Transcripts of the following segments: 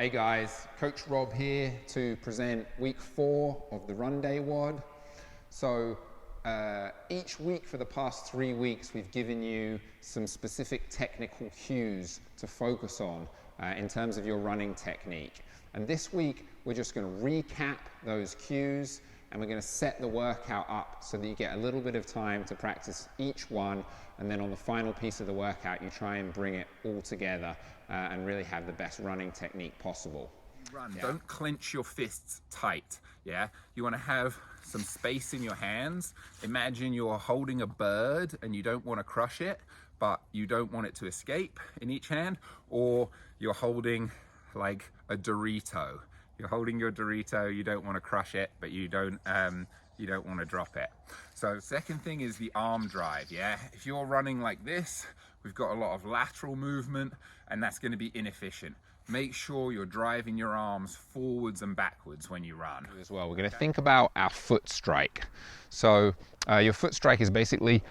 Hey guys, Coach Rob here to present week 4 of the Runday WOD. So each week for the past 3 weeks we've given you some specific technical cues to focus on in terms of your running technique. And this week we're just going to recap those cues and we're going to set the workout up so that you get a little bit of time to practice each one, and then on the final piece of the workout you try and bring it all together and really have the best running technique possible. Run. Yeah. Don't clench your fists tight. Yeah, you want to have some space in your hands. Imagine you're holding a bird and you don't want to crush it, but you don't want it to escape in each hand. Or you're holding like a Dorito. You're holding your Dorito, you don't want to crush it, but you don't want to drop it. So second thing is the arm drive. Yeah, if you're running like this, we've got a lot of lateral movement and that's going to be inefficient. Make sure you're driving your arms forwards and backwards when you run. As well, we're going to think about our foot strike. So your foot strike is basically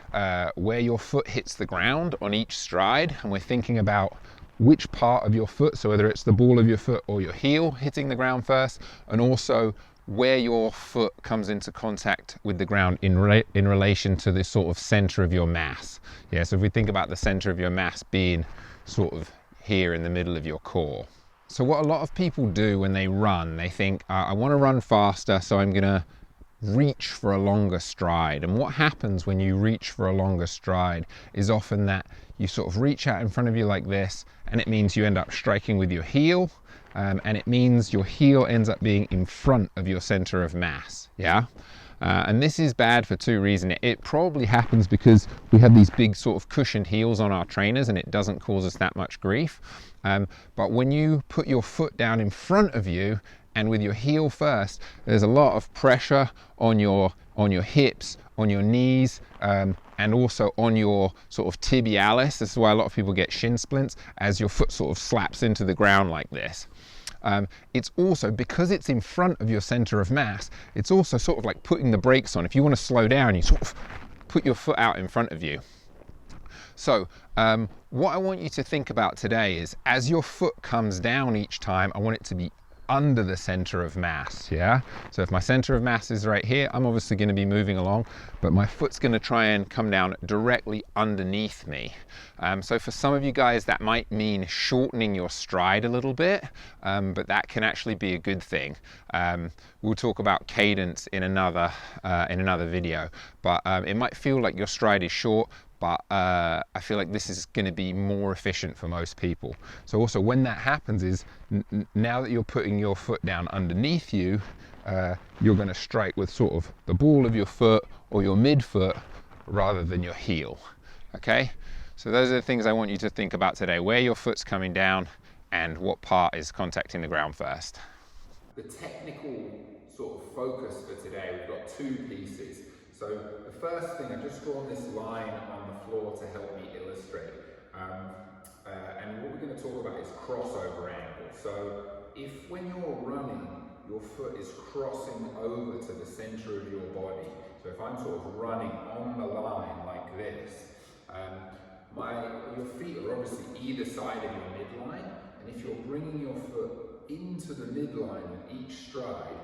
where your foot hits the ground on each stride, and we're thinking about which part of your foot, so whether it's the ball of your foot or your heel hitting the ground first, and also where your foot comes into contact with the ground in relation to this sort of center of your mass. Yeah, so if we think about the center of your mass being sort of here in the middle of your core. So what a lot of people do when they run, they think, I want to run faster, so I'm going to reach for a longer stride. And what happens when you reach for a longer stride is often that you sort of reach out in front of you like this, and it means you end up striking with your heel, and it means your heel ends up being in front of your center of mass. Yeah. And this is bad for two reasons. It probably happens because we have these big sort of cushioned heels on our trainers and it doesn't cause us that much grief. But when you put your foot down in front of you and with your heel first, there's a lot of pressure on your hips, on your knees, and also on your sort of tibialis. This is why a lot of people get shin splints as your foot sort of slaps into the ground like this. It's also, because it's in front of your center of mass, it's also sort of like putting the brakes on. If you want to slow down, you sort of put your foot out in front of you. So what I want you to think about today is, as your foot comes down each time, I want it to be under the center of mass. Yeah, so if my center of mass is right here, I'm obviously going to be moving along, but my foot's going to try and come down directly underneath me. So for some of you guys that might mean shortening your stride a little bit, but that can actually be a good thing. We'll talk about cadence in another video, but it might feel like your stride is short, but I feel like this is going to be more efficient for most people. So also when that happens is, now that you're putting your foot down underneath you, you're going to strike with sort of the ball of your foot or your midfoot rather than your heel. Okay, so those are the things I want you to think about today: where your foot's coming down and what part is contacting the ground first. The technical sort of focus for today, we've got two pieces. So the first thing, I've just drawn this line on the floor to help me illustrate. And what we're going to talk about is crossover angle. So if when you're running, your foot is crossing over to the center of your body, so if I'm sort of running on the line like this, your feet are obviously either side of your midline, and if you're bringing your foot into the midline with each stride,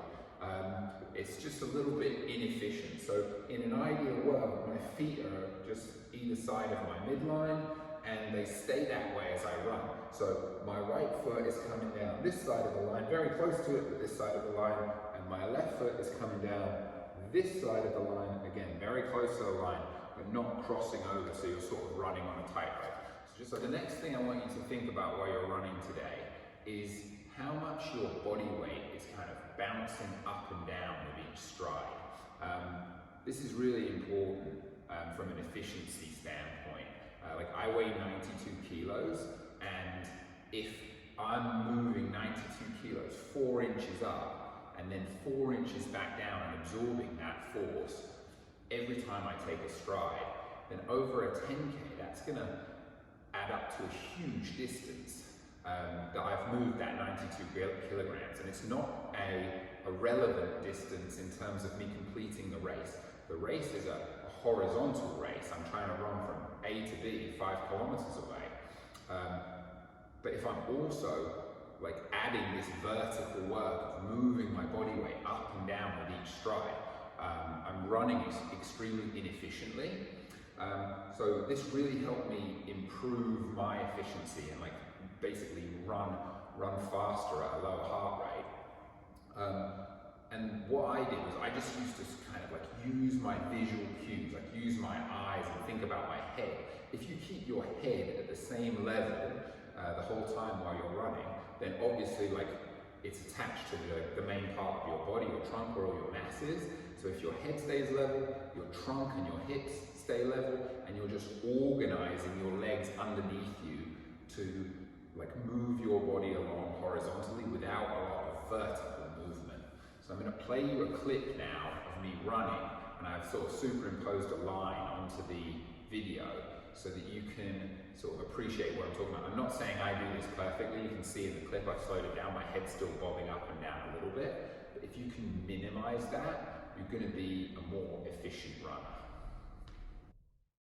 it's just a little bit inefficient. So in an ideal world, my feet are just either side of my midline and they stay that way as I run. So my right foot is coming down this side of the line, very close to it, but this side of the line, and my left foot is coming down this side of the line, again, very close to the line, but not crossing over, so you're sort of running on a tightrope. So the next thing I want you to think about while you're running today is how much your body weight is kind of bouncing up and down with each stride. This is really important from an efficiency standpoint. Like I weigh 92 kilos, and if I'm moving 92 kilos 4 inches up and then 4 inches back down and absorbing that force every time I take a stride, then over a 10K, that's gonna add up to a huge distance. That I've moved that 92 kilograms, and it's not a relevant distance in terms of me completing the race. The race is a horizontal race. I'm trying to run from A to B 5 kilometers away. But if I'm also like adding this vertical work of moving my body weight up and down with each stride, I'm running extremely inefficiently. So this really helped me improve my efficiency and like basically run faster at a lower heart rate. And what I did was I just used to kind of like use my visual cues, like use my eyes and think about my head. If you keep your head at the same level the whole time while you're running, then obviously like it's attached to the main part of your body, your trunk, where all your mass is. So if your head stays level, your trunk and your hips stay level, and you're just organizing your legs underneath you to like move your body along horizontally without a lot of vertical movement. So I'm going to play you a clip now of me running, and I've sort of superimposed a line onto the video so that you can sort of appreciate what I'm talking about. I'm not saying I do this perfectly. You can see in the clip I've slowed it down, my head's still bobbing up and down a little bit. But if you can minimize that, you're going to be a more efficient runner.